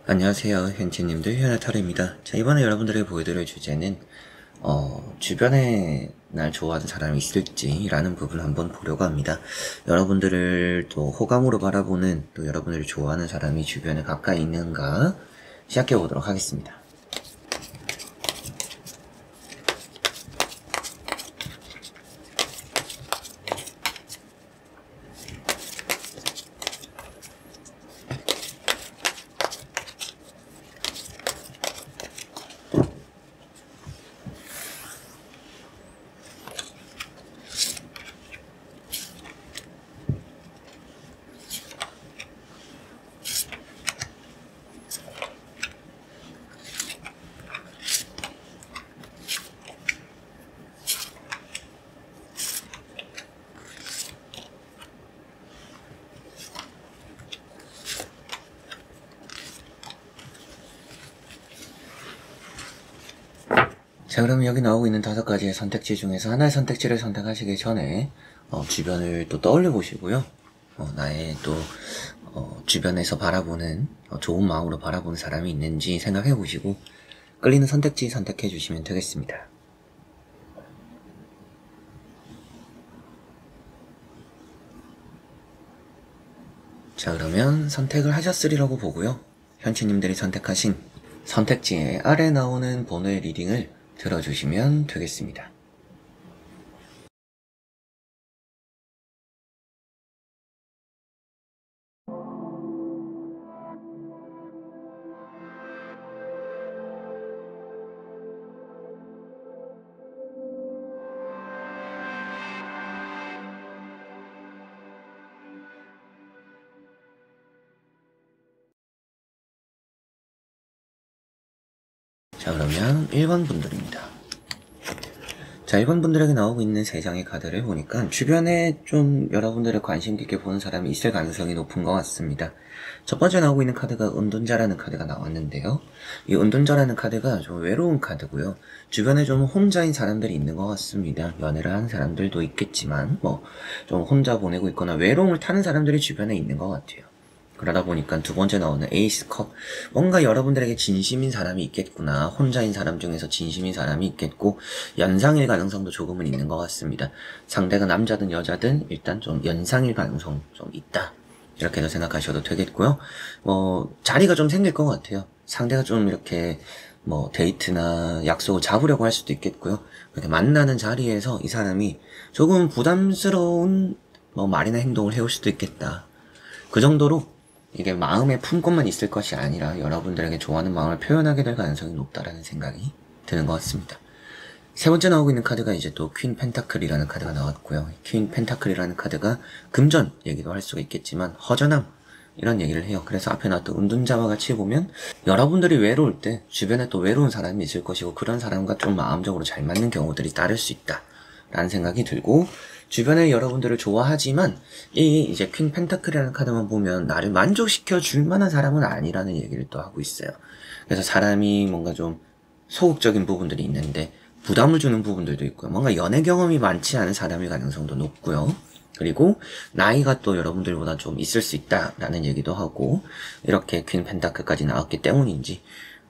안녕하세요, 현지님들 현아타로입니다. 자, 이번에 여러분들에게 보여드릴 주제는 주변에 날 좋아하는 사람이 있을지 라는 부분을 한번 보려고 합니다. 여러분들을 또 호감으로 바라보는, 또 여러분들을 좋아하는 사람이 주변에 가까이 있는가 시작해 보도록 하겠습니다. 자, 그러면 여기 나오고 있는 5가지의 선택지 중에서 하나의 선택지를 선택하시기 전에 주변을 또 떠올려 보시고요. 나의 또 주변에서 바라보는 좋은 마음으로 바라보는 사람이 있는지 생각해 보시고 끌리는 선택지 선택해 주시면 되겠습니다. 자, 그러면 선택을 하셨으리라고 보고요. 현치님들이 선택하신 선택지에 아래 나오는 번호의 리딩을 들어주시면 되겠습니다. 자, 그러면 1번 분들입니다. 자, 1번 분들에게 나오고 있는 3장의 카드를 보니까 주변에 좀 여러분들을 관심 깊게 보는 사람이 있을 가능성이 높은 것 같습니다. 첫 번째 나오고 있는 카드가 은둔자라는 카드가 나왔는데요. 이 은둔자라는 카드가 좀 외로운 카드고요. 주변에 좀 혼자인 사람들이 있는 것 같습니다. 연애를 하는 사람들도 있겠지만 좀 혼자 보내고 있거나 외로움을 타는 사람들이 주변에 있는 것 같아요. 그러다 보니까 두 번째 나오는 에이스 컵, 뭔가 여러분들에게 진심인 사람이 있겠구나, 혼자인 사람 중에서 진심인 사람이 있겠고 연상일 가능성도 조금은 있는 것 같습니다. 상대가 남자든 여자든 일단 좀 연상일 가능성 좀 있다, 이렇게도 생각하셔도 되겠고요. 자리가 좀 생길 것 같아요. 상대가 좀 이렇게 데이트나 약속을 잡으려고 할 수도 있겠고요. 이렇게 만나는 자리에서 이 사람이 조금 부담스러운 말이나 행동을 해올 수도 있겠다. 그 정도로 이게 마음에 품고만 있을 것이 아니라 여러분들에게 좋아하는 마음을 표현하게 될 가능성이 높다라는 생각이 드는 것 같습니다. 세 번째 나오고 있는 카드가 이제 또 퀸 펜타클이라는 카드가 나왔고요. 퀸 펜타클이라는 카드가 금전 얘기도 할 수가 있겠지만 허전함, 이런 얘기를 해요. 그래서 앞에 나왔던 은둔자와 같이 보면 여러분들이 외로울 때 주변에 또 외로운 사람이 있을 것이고 그런 사람과 좀 마음적으로 잘 맞는 경우들이 따를 수 있다 라는 생각이 들고, 주변에 여러분들을 좋아하지만 이제 퀸 펜타클이라는 카드만 보면 나를 만족시켜 줄 만한 사람은 아니라는 얘기를 또 하고 있어요. 그래서 사람이 뭔가 좀 소극적인 부분들이 있는데 부담을 주는 부분들도 있고요. 뭔가 연애 경험이 많지 않은 사람일 가능성도 높고요. 그리고 나이가 또 여러분들보다 좀 있을 수 있다라는 얘기도 하고, 이렇게 퀸 펜타클까지 나왔기 때문인지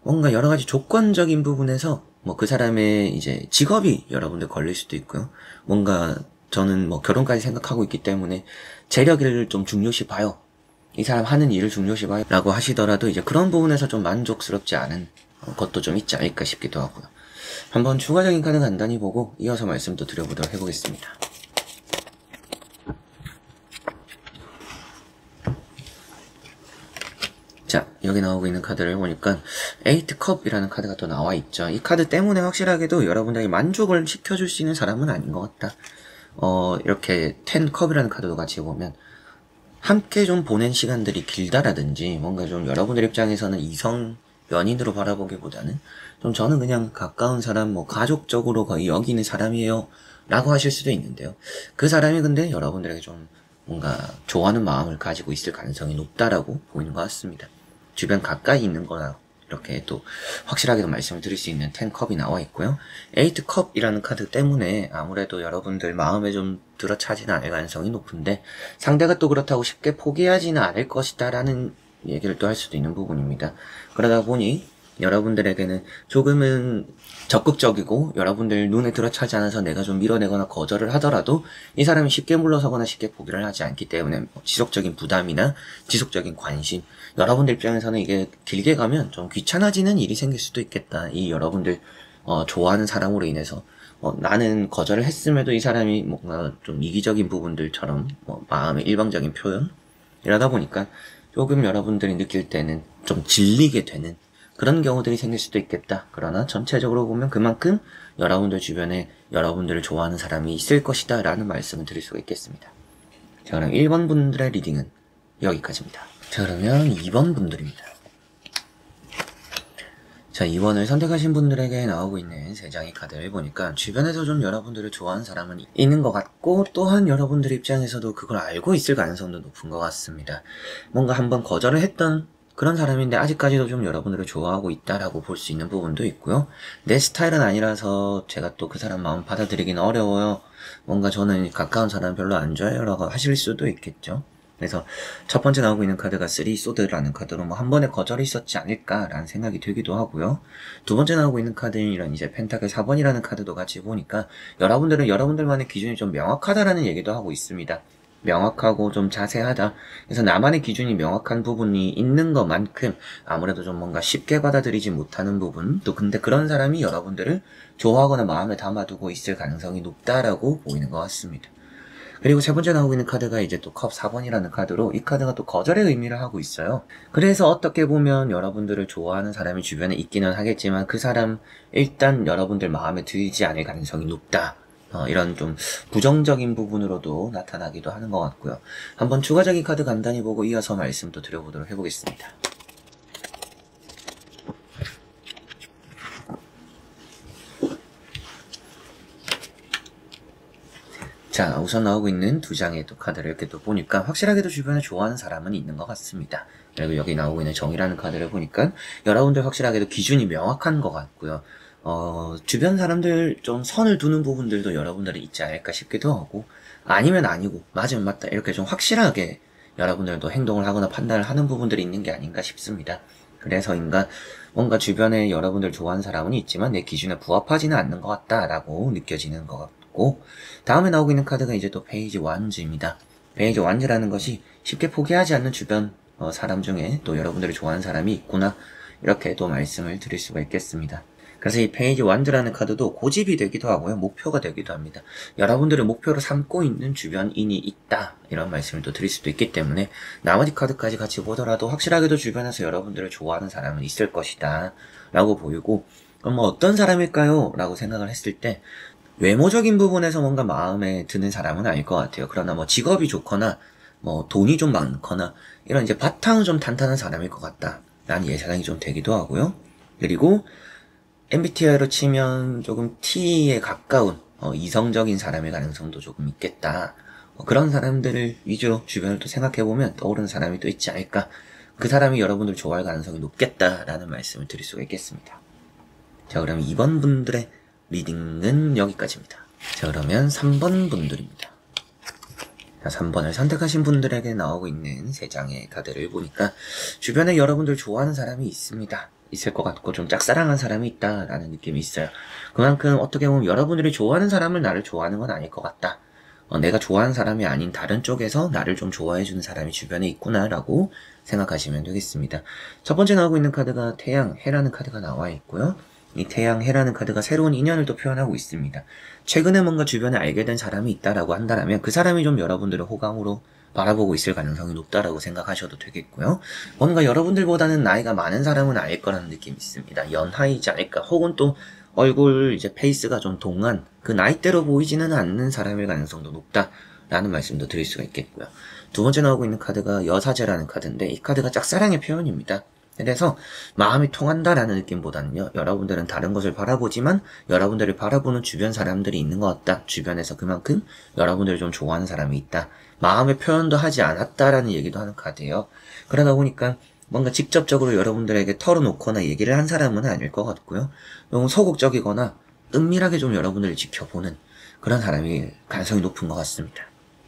뭔가 여러 가지 조건적인 부분에서 그 사람의 이제 직업이 여러분들 걸릴 수도 있고요. 뭔가 저는 결혼까지 생각하고 있기 때문에 재력을 좀 중요시 봐요, 이 사람 하는 일을 중요시 봐요 라고 하시더라도 이제 그런 부분에서 좀 만족스럽지 않은 것도 좀 있지 않을까 싶기도 하고요. 한번 추가적인 카드 간단히 보고 이어서 말씀도 드려보도록 해보겠습니다. 자, 여기 나오고 있는 카드를 보니까 에이트 컵이라는 카드가 또 나와 있죠. 이 카드 때문에 확실하게도 여러분들에게 만족을 시켜줄 수 있는 사람은 아닌 것 같다. 이렇게 10컵이라는 카드도 같이 보면 함께 좀 보낸 시간들이 길다라든지 뭔가 좀 여러분들 입장에서는 이성 연인으로 바라보기보다는 좀 저는 그냥 가까운 사람, 가족적으로 거의 여기는 사람이에요 라고 하실 수도 있는데요. 그 사람이 근데 여러분들에게 좀 뭔가 좋아하는 마음을 가지고 있을 가능성이 높다라고 보이는 것 같습니다. 주변 가까이 있는 거나 이렇게 또 확실하게도 말씀을 드릴 수 있는 10컵이 나와 있고요. 8컵이라는 카드 때문에 아무래도 여러분들 마음에 좀 들어차지는 않을 가능성이 높은데 상대가 또 그렇다고 쉽게 포기하지는 않을 것이다 라는 얘기를 또 할 수도 있는 부분입니다. 그러다 보니 여러분들에게는 조금은 적극적이고 여러분들 눈에 들어차지 않아서 내가 좀 밀어내거나 거절을 하더라도 이 사람이 쉽게 물러서거나 쉽게 포기를 하지 않기 때문에 지속적인 부담이나 지속적인 관심, 여러분들 입장에서는 이게 길게 가면 좀 귀찮아지는 일이 생길 수도 있겠다. 이 여러분들 좋아하는 사람으로 인해서 나는 거절을 했음에도 이 사람이 뭔가 좀 이기적인 부분들처럼 마음의 일방적인 표현 이러다 보니까 조금 여러분들이 느낄 때는 좀 질리게 되는 그런 경우들이 생길 수도 있겠다. 그러나 전체적으로 보면 그만큼 여러분들 주변에 여러분들을 좋아하는 사람이 있을 것이다 라는 말씀을 드릴 수가 있겠습니다. 자, 그럼 1번 분들의 리딩은 여기까지입니다. 자, 그러면 2번 분들입니다. 자, 2번을 선택하신 분들에게 나오고 있는 3장의 카드를 보니까 주변에서 좀 여러분들을 좋아하는 사람은 있는 것 같고 또한 여러분들 입장에서도 그걸 알고 있을 가능성도 높은 것 같습니다. 뭔가 한번 거절을 했던 그런 사람인데 아직까지도 좀 여러분들을 좋아하고 있다라고 볼 수 있는 부분도 있고요. 내 스타일은 아니라서 제가 또 그 사람 마음 받아들이기는 어려워요. 뭔가 저는 가까운 사람 별로 안 좋아해요 라고 하실 수도 있겠죠. 그래서 첫 번째 나오고 있는 카드가 3 소드라는 카드로 한 번의 거절이 있었지 않을까라는 생각이 들기도 하고요. 두 번째 나오고 있는 카드인 이런 이제 펜타클 4번이라는 카드도 같이 보니까 여러분들은 여러분들만의 기준이 좀 명확하다라는 얘기도 하고 있습니다. 명확하고 좀 자세하다. 그래서 나만의 기준이 명확한 부분이 있는 것만큼 아무래도 좀 뭔가 쉽게 받아들이지 못하는 부분, 또 근데 그런 사람이 여러분들을 좋아하거나 마음에 담아두고 있을 가능성이 높다라고 보이는 것 같습니다. 그리고 세 번째 나오고 있는 카드가 이제 또 컵 4번이라는 카드로 이 카드가 또 거절의 의미를 하고 있어요. 그래서 어떻게 보면 여러분들을 좋아하는 사람이 주변에 있기는 하겠지만 그 사람 일단 여러분들 마음에 들지 않을 가능성이 높다. 이런 좀 부정적인 부분으로도 나타나기도 하는 것 같고요. 한번 추가적인 카드 간단히 보고 이어서 말씀 또 드려보도록 해보겠습니다. 자, 우선 나오고 있는 2장의 또 카드를 이렇게 또 보니까 확실하게도 주변에 좋아하는 사람은 있는 것 같습니다. 그리고 여기 나오고 있는 정이라는 카드를 보니까 여러분들 확실하게도 기준이 명확한 것 같고요. 주변 사람들 좀 선을 두는 부분들도 여러분들이 있지 않을까 싶기도 하고, 아니면 아니고 맞으면 맞다 이렇게 좀 확실하게 여러분들도 행동을 하거나 판단을 하는 부분들이 있는 게 아닌가 싶습니다. 그래서인가 뭔가 주변에 여러분들 좋아하는 사람은 있지만 내 기준에 부합하지는 않는 것 같다라고 느껴지는 것 같고, 다음에 나오고 있는 카드가 이제 또 페이지 완즈입니다. 페이지 완즈라는 것이 쉽게 포기하지 않는 주변 사람 중에 또 여러분들이 좋아하는 사람이 있구나, 이렇게 또 말씀을 드릴 수가 있겠습니다. 그래서 이 페이지 완즈라는 카드도 고집이 되기도 하고요, 목표가 되기도 합니다. 여러분들을 목표로 삼고 있는 주변인이 있다, 이런 말씀을 또 드릴 수도 있기 때문에 나머지 카드까지 같이 보더라도 확실하게도 주변에서 여러분들을 좋아하는 사람은 있을 것이다 라고 보이고, 그럼 어떤 사람일까요? 라고 생각을 했을 때 외모적인 부분에서 뭔가 마음에 드는 사람은 아닐 것 같아요. 그러나 직업이 좋거나 돈이 좀 많거나 이런 이제 바탕은 좀 탄탄한 사람일 것 같다 라는 예상이 좀 되기도 하고요. 그리고 MBTI로 치면 조금 T에 가까운 이성적인 사람의 가능성도 조금 있겠다. 그런 사람들을 위주로 주변을 또 생각해보면 떠오르는 사람이 또 있지 않을까. 그 사람이 여러분들 좋아할 가능성이 높겠다라는 말씀을 드릴 수가 있겠습니다. 자, 그럼 2번 분들의 리딩은 여기까지입니다. 자, 그러면 3번 분들입니다. 자, 3번을 선택하신 분들에게 나오고 있는 3장의 카드를 보니까 주변에 여러분들 좋아하는 사람이 있습니다. 있을 것 같고 좀 짝사랑한 사람이 있다라는 느낌이 있어요. 그만큼 어떻게 보면 여러분들이 좋아하는 사람을 나를 좋아하는 건 아닐 것 같다. 내가 좋아하는 사람이 아닌 다른 쪽에서 나를 좀 좋아해주는 사람이 주변에 있구나라고 생각하시면 되겠습니다. 첫 번째 나오고 있는 카드가 태양, 해라는 카드가 나와 있고요. 이 태양, 해라는 카드가 새로운 인연을 또 표현하고 있습니다. 최근에 뭔가 주변에 알게 된 사람이 있다라고 한다면 그 사람이 좀 여러분들을 호감으로 바라보고 있을 가능성이 높다라고 생각하셔도 되겠고요. 뭔가 여러분들보다는 나이가 많은 사람은 아닐 거라는 느낌이 있습니다. 연하이지 않을까, 혹은 또 얼굴 이제 페이스가 좀 동안 그 나이대로 보이지는 않는 사람일 가능성도 높다라는 말씀도 드릴 수가 있겠고요. 두 번째 나오고 있는 카드가 여사제라는 카드인데 이 카드가 짝사랑의 표현입니다. 그래서 마음이 통한다라는 느낌보다는요, 여러분들은 다른 것을 바라보지만 여러분들을 바라보는 주변 사람들이 있는 것 같다. 주변에서 그만큼 여러분들을 좀 좋아하는 사람이 있다. 마음의 표현도 하지 않았다라는 얘기도 하는 카드예요. 그러다 보니까 뭔가 직접적으로 여러분들에게 털어놓거나 얘기를 한 사람은 아닐 것 같고요. 너무 소극적이거나 은밀하게 좀 여러분들을 지켜보는 그런 사람이 가능성이 높은 것 같습니다.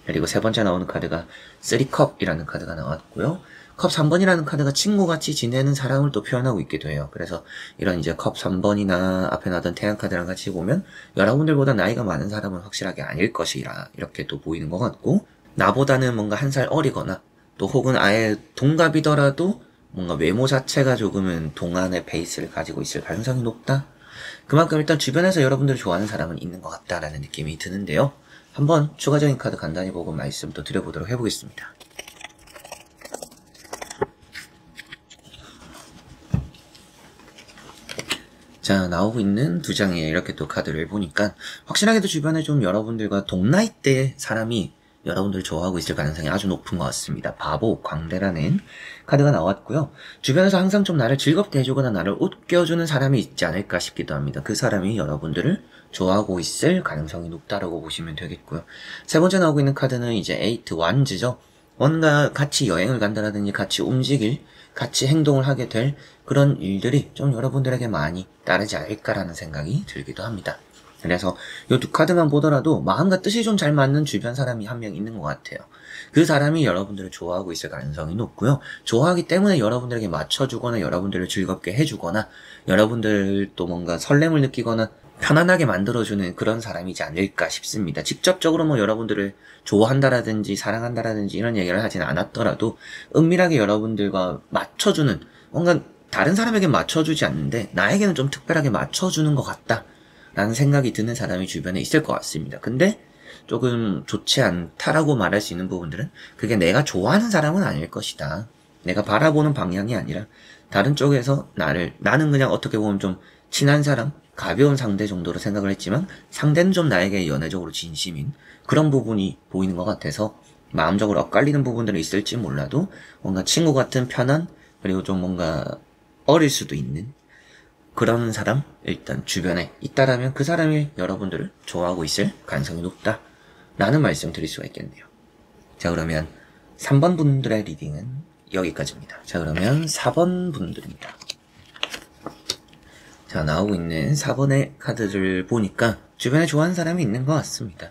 그리고 세 번째 나오는 카드가 3컵이라는 카드가 나왔고요. 컵 3번이라는 카드가 친구같이 지내는 사람을 또 표현하고 있기도 해요. 그래서 이런 이제 컵 3번이나 앞에 나왔던 태양 카드랑 같이 보면 여러분들보다 나이가 많은 사람은 확실하게 아닐 것이라 이렇게 또 보이는 것 같고, 나보다는 뭔가 한 살 어리거나 또 혹은 아예 동갑이더라도 뭔가 외모 자체가 조금은 동안의 베이스를 가지고 있을 가능성이 높다. 그만큼 일단 주변에서 여러분들이 좋아하는 사람은 있는 것 같다라는 느낌이 드는데요. 한번 추가적인 카드 간단히 보고 말씀 또 드려보도록 해보겠습니다. 자, 나오고 있는 두 장의 이렇게 또 카드를 보니까 확실하게도 주변에 좀 여러분들과 동나이대 사람이 여러분들 좋아하고 있을 가능성이 아주 높은 것 같습니다. 바보, 광대라는 카드가 나왔고요. 주변에서 항상 좀 나를 즐겁게 해주거나 나를 웃겨주는 사람이 있지 않을까 싶기도 합니다. 그 사람이 여러분들을 좋아하고 있을 가능성이 높다라고 보시면 되겠고요. 세 번째 나오고 있는 카드는 이제 에이트 완즈죠. 뭔가 같이 여행을 간다라든지 같이 움직일, 같이 행동을 하게 될 그런 일들이 좀 여러분들에게 많이 따르지 않을까라는 생각이 들기도 합니다. 그래서 이 두 카드만 보더라도 마음과 뜻이 좀 잘 맞는 주변 사람이 한 명 있는 것 같아요. 그 사람이 여러분들을 좋아하고 있을 가능성이 높고요. 좋아하기 때문에 여러분들에게 맞춰주거나 여러분들을 즐겁게 해주거나 여러분들 또 뭔가 설렘을 느끼거나 편안하게 만들어주는 그런 사람이지 않을까 싶습니다. 직접적으로 뭐 여러분들을 좋아한다라든지 사랑한다라든지 이런 얘기를 하진 않았더라도 은밀하게 여러분들과 맞춰주는, 뭔가 다른 사람에게 맞춰주지 않는데 나에게는 좀 특별하게 맞춰주는 것 같다 라는 생각이 드는 사람이 주변에 있을 것 같습니다. 근데 조금 좋지 않다라고 말할 수 있는 부분들은 그게 내가 좋아하는 사람은 아닐 것이다. 내가 바라보는 방향이 아니라 다른 쪽에서 나는 그냥 어떻게 보면 좀 친한 사람, 가벼운 상대 정도로 생각을 했지만 상대는 좀 나에게 연애적으로 진심인 그런 부분이 보이는 것 같아서 마음적으로 엇갈리는 부분들은 있을지 몰라도 뭔가 친구 같은 편한, 그리고 좀 뭔가 어릴 수도 있는 그런 사람 일단 주변에 있다라면 그 사람이 여러분들을 좋아하고 있을 가능성이 높다 라는 말씀 드릴 수가 있겠네요. 자, 그러면 3번 분들의 리딩은 여기까지입니다. 자, 그러면 4번 분들입니다. 자, 나오고 있는 4번의 카드를 보니까 주변에 좋아하는 사람이 있는 것 같습니다.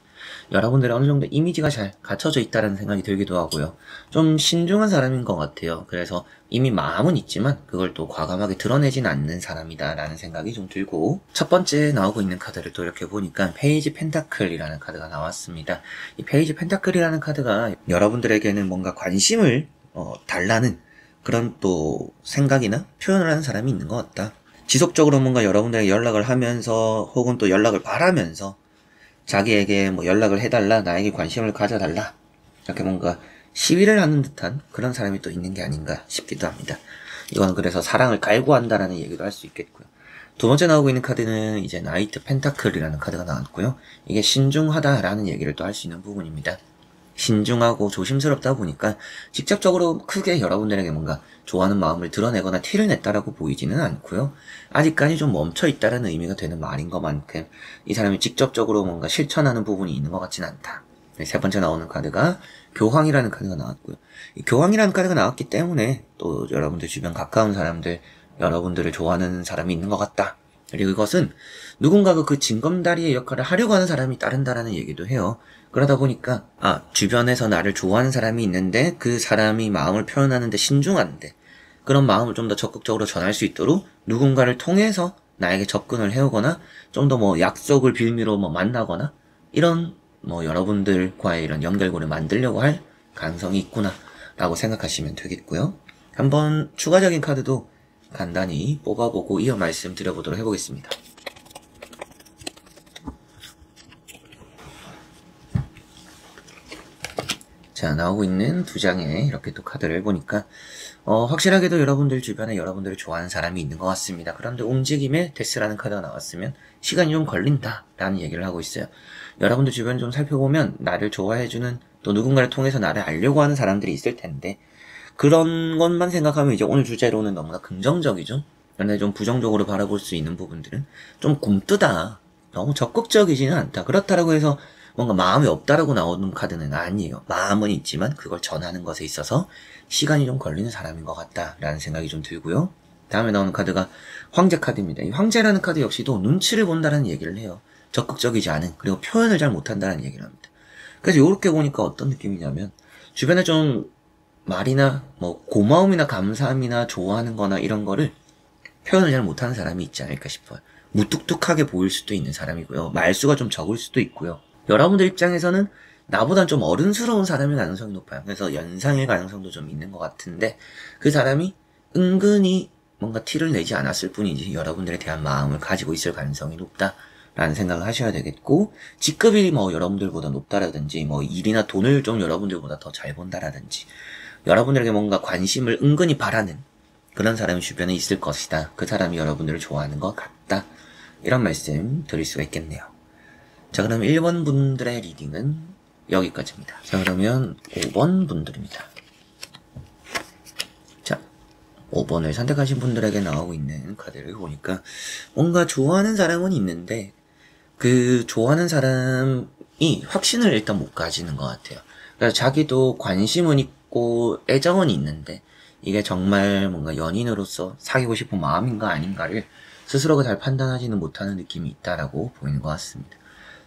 여러분들의 어느 정도 이미지가 잘 갖춰져 있다는 생각이 들기도 하고요. 좀 신중한 사람인 것 같아요. 그래서 이미 마음은 있지만 그걸 또 과감하게 드러내진 않는 사람이다 라는 생각이 좀 들고, 첫 번째 나오고 있는 카드를 또 이렇게 보니까 페이지 펜타클이라는 카드가 나왔습니다. 이 페이지 펜타클이라는 카드가 여러분들에게는 뭔가 관심을 달라는 그런 또 생각이나 표현을 하는 사람이 있는 것 같다. 지속적으로 뭔가 여러분들에게 연락을 하면서 혹은 또 연락을 바라면서 자기에게 뭐 연락을 해달라, 나에게 관심을 가져달라, 이렇게 뭔가 시위를 하는 듯한 그런 사람이 또 있는 게 아닌가 싶기도 합니다. 이건 그래서 사랑을 갈구한다라는 얘기도 할 수 있겠고요. 두 번째 나오고 있는 카드는 이제 나이트 펜타클이라는 카드가 나왔고요. 이게 신중하다라는 얘기를 또 할 수 있는 부분입니다. 신중하고 조심스럽다 보니까 직접적으로 크게 여러분들에게 뭔가 좋아하는 마음을 드러내거나 티를 냈다라고 보이지는 않고요. 아직까지 좀 멈춰있다라는 의미가 되는 말인 것만큼 이 사람이 직접적으로 뭔가 실천하는 부분이 있는 것 같지는 않다. 세 번째 나오는 카드가 교황이라는 카드가 나왔고요. 이 교황이라는 카드가 나왔기 때문에 또 여러분들 주변 가까운 사람들, 여러분들을 좋아하는 사람이 있는 것 같다. 그리고 이것은 누군가가 그 징검다리의 역할을 하려고 하는 사람이 따른다라는 얘기도 해요. 그러다 보니까 주변에서 나를 좋아하는 사람이 있는데 그 사람이 마음을 표현하는데 신중한데 그런 마음을 좀 더 적극적으로 전할 수 있도록 누군가를 통해서 나에게 접근을 해오거나 좀 더 뭐 약속을 빌미로 뭐 만나거나 이런 뭐 여러분들과의 이런 연결고를 만들려고 할 가능성이 있구나 라고 생각하시면 되겠고요. 한번 추가적인 카드도 간단히 뽑아보고 이어 말씀드려보도록 해보겠습니다. 자, 나오고 있는 두 장의 이렇게 또 카드를 보니까 확실하게도 여러분들 주변에 여러분들을 좋아하는 사람이 있는 것 같습니다. 그런데 움직임에 데스라는 카드가 나왔으면 시간이 좀 걸린다 라는 얘기를 하고 있어요. 여러분들 주변을 좀 살펴보면 나를 좋아해주는, 또 누군가를 통해서 나를 알려고 하는 사람들이 있을 텐데 그런 것만 생각하면 이제 오늘 주제로는 너무나 긍정적이죠. 그런데 좀 부정적으로 바라볼 수 있는 부분들은 좀 굼뜨다, 너무 적극적이지는 않다. 그렇다고 해서 뭔가 마음이 없다라고 나오는 카드는 아니에요. 마음은 있지만 그걸 전하는 것에 있어서 시간이 좀 걸리는 사람인 것 같다라는 생각이 좀 들고요. 다음에 나오는 카드가 황제 카드입니다. 이 황제라는 카드 역시도 눈치를 본다는 얘기를 해요. 적극적이지 않은, 그리고 표현을 잘 못한다는 얘기를 합니다. 그래서 이렇게 보니까 어떤 느낌이냐면 주변에 좀 말이나 뭐 고마움이나 감사함이나 좋아하는 거나 이런 거를 표현을 잘 못하는 사람이 있지 않을까 싶어요. 무뚝뚝하게 보일 수도 있는 사람이고요. 말수가 좀 적을 수도 있고요. 여러분들 입장에서는 나보단 좀 어른스러운 사람일 가능성이 높아요. 그래서 연상일 가능성도 좀 있는 것 같은데 그 사람이 은근히 뭔가 티를 내지 않았을 뿐이지 여러분들에 대한 마음을 가지고 있을 가능성이 높다라는 생각을 하셔야 되겠고, 직급이 뭐 여러분들보다 높다라든지 뭐 일이나 돈을 좀 여러분들보다 더 잘 번다라든지 여러분들에게 뭔가 관심을 은근히 바라는 그런 사람이 주변에 있을 것이다. 그 사람이 여러분들을 좋아하는 것 같다. 이런 말씀 드릴 수가 있겠네요. 자, 그럼 1번 분들의 리딩은 여기까지입니다. 자, 그러면 5번 분들입니다. 자, 5번을 선택하신 분들에게 나오고 있는 카드를 보니까 뭔가 좋아하는 사람은 있는데 그 좋아하는 사람이 확신을 일단 못 가지는 것 같아요. 그래서 자기도 관심은 있고 애정은 있는데 이게 정말 뭔가 연인으로서 사귀고 싶은 마음인가 아닌가를 스스로가 잘 판단하지는 못하는 느낌이 있다라고 보이는 것 같습니다.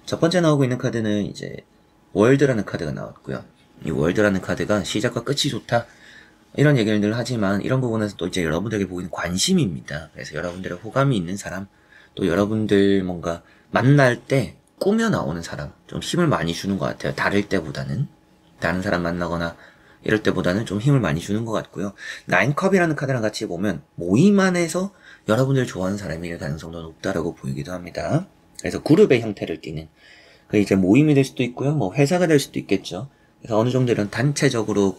첫 번째 나오고 있는 카드는 이제 월드라는 카드가 나왔고요. 이 월드라는 카드가 시작과 끝이 좋다 이런 얘기를 늘 하지만 이런 부분에서 또 이제 여러분들에게 보이는 관심입니다. 그래서 여러분들의 호감이 있는 사람, 또 여러분들 뭔가 만날 때 꾸며 나오는 사람, 좀 힘을 많이 주는 것 같아요. 다를 때보다는, 다른 사람 만나거나 이럴 때보다는 좀 힘을 많이 주는 것 같고요. 나인컵이라는 카드랑 같이 보면 모임 안에서 여러분들 좋아하는 사람일 가능성도 높다라고 보이기도 합니다. 그래서 그룹의 형태를 띠는, 그 이제 모임이 될 수도 있고요. 뭐 회사가 될 수도 있겠죠. 그래서 어느 정도 이런 단체적으로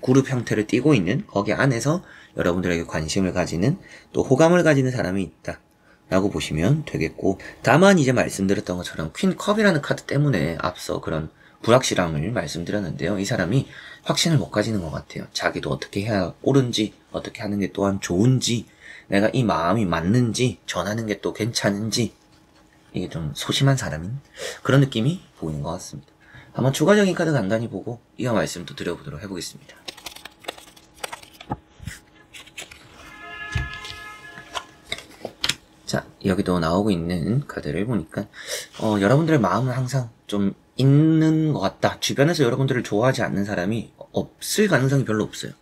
그룹 형태를 띠고 있는 거기 안에서 여러분들에게 관심을 가지는, 또 호감을 가지는 사람이 있다 라고 보시면 되겠고, 다만 이제 말씀드렸던 것처럼 퀸컵이라는 카드 때문에 앞서 그런 불확실함을 말씀드렸는데요. 이 사람이 확신을 못 가지는 것 같아요. 자기도 어떻게 해야 옳은지, 어떻게 하는 게 또한 좋은지, 내가 이 마음이 맞는지, 전하는 게 또 괜찮은지, 이게 좀 소심한 사람인 그런 느낌이 보이는 것 같습니다. 한번 추가적인 카드 간단히 보고 이어 말씀도 드려보도록 해보겠습니다. 자, 여기도 나오고 있는 카드를 보니까 여러분들의 마음은 항상 좀 있는 것 같다. 주변에서 여러분들을 좋아하지 않는 사람이 없을 가능성이 별로 없어요.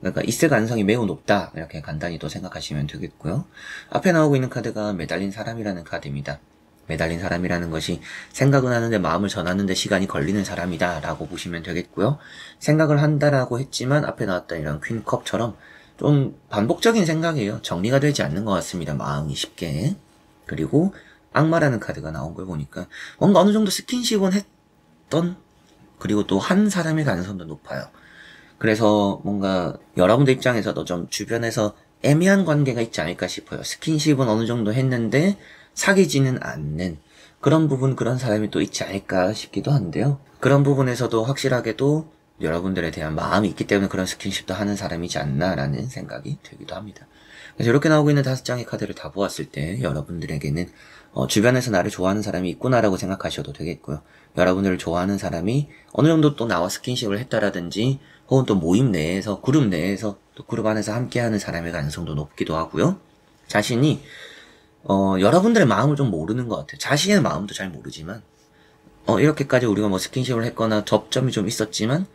그러니까 있을 가능성이 매우 높다. 이렇게 간단히 또 생각하시면 되겠고요. 앞에 나오고 있는 카드가 매달린 사람이라는 카드입니다. 매달린 사람이라는 것이 생각은 하는데 마음을 전하는데 시간이 걸리는 사람이다 라고 보시면 되겠고요. 생각을 한다라고 했지만 앞에 나왔던 이런 퀸컵처럼 좀 반복적인 생각이에요. 정리가 되지 않는 것 같습니다. 마음이 쉽게. 그리고 악마라는 카드가 나온 걸 보니까 뭔가 어느 정도 스킨십은 했던, 그리고 또 한 사람의 가능성도 높아요. 그래서 뭔가 여러분들 입장에서도 좀 주변에서 애매한 관계가 있지 않을까 싶어요. 스킨십은 어느 정도 했는데 사귀지는 않는 그런 부분, 그런 사람이 또 있지 않을까 싶기도 한데요. 그런 부분에서도 확실하게도 여러분들에 대한 마음이 있기 때문에 그런 스킨십도 하는 사람이지 않나라는 생각이 들기도 합니다. 그래서 이렇게 나오고 있는 5장의 카드를 다 보았을 때 여러분들에게는 주변에서 나를 좋아하는 사람이 있구나라고 생각하셔도 되겠고요. 여러분들을 좋아하는 사람이 어느 정도 또 나와 스킨십을 했다라든지 혹은 또 모임 내에서, 그룹 내에서, 또 그룹 안에서 함께하는 사람의 가능성도 높기도 하고요. 자신이 여러분들의 마음을 좀 모르는 것 같아요. 자신의 마음도 잘 모르지만 이렇게까지 우리가 뭐 스킨십을 했거나 접점이 좀 있었지만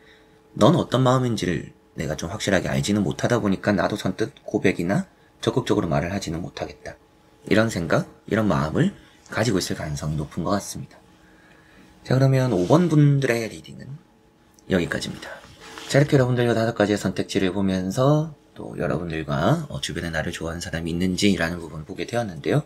넌 어떤 마음인지를 내가 좀 확실하게 알지는 못하다 보니까 나도 선뜻 고백이나 적극적으로 말을 하지는 못하겠다. 이런 생각, 이런 마음을 가지고 있을 가능성이 높은 것 같습니다. 자, 그러면 5번 분들의 리딩은 여기까지입니다. 자, 이렇게 여러분들과 5가지의 선택지를 보면서 또 여러분들과 주변에 나를 좋아하는 사람이 있는지라는 부분을 보게 되었는데요.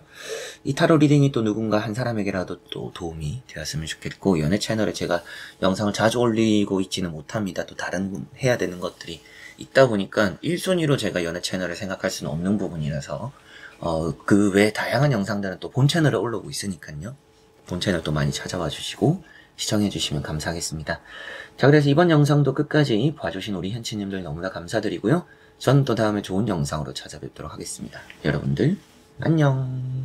이 타로 리딩이 또 누군가 한 사람에게라도 또 도움이 되었으면 좋겠고, 연애 채널에 제가 영상을 자주 올리고 있지는 못합니다. 또 다른 해야 되는 것들이 있다 보니까 1순위로 제가 연애 채널을 생각할 수는 없는 부분이라서 그 외에 다양한 영상들은 또 본 채널에 올라오고 있으니까요. 본 채널도 많이 찾아와 주시고 시청해 주시면 감사하겠습니다. 자, 그래서 이번 영상도 끝까지 봐주신 우리 현치님들 너무나 감사드리고요. 전 또 다음에 좋은 영상으로 찾아뵙도록 하겠습니다. 여러분들 안녕.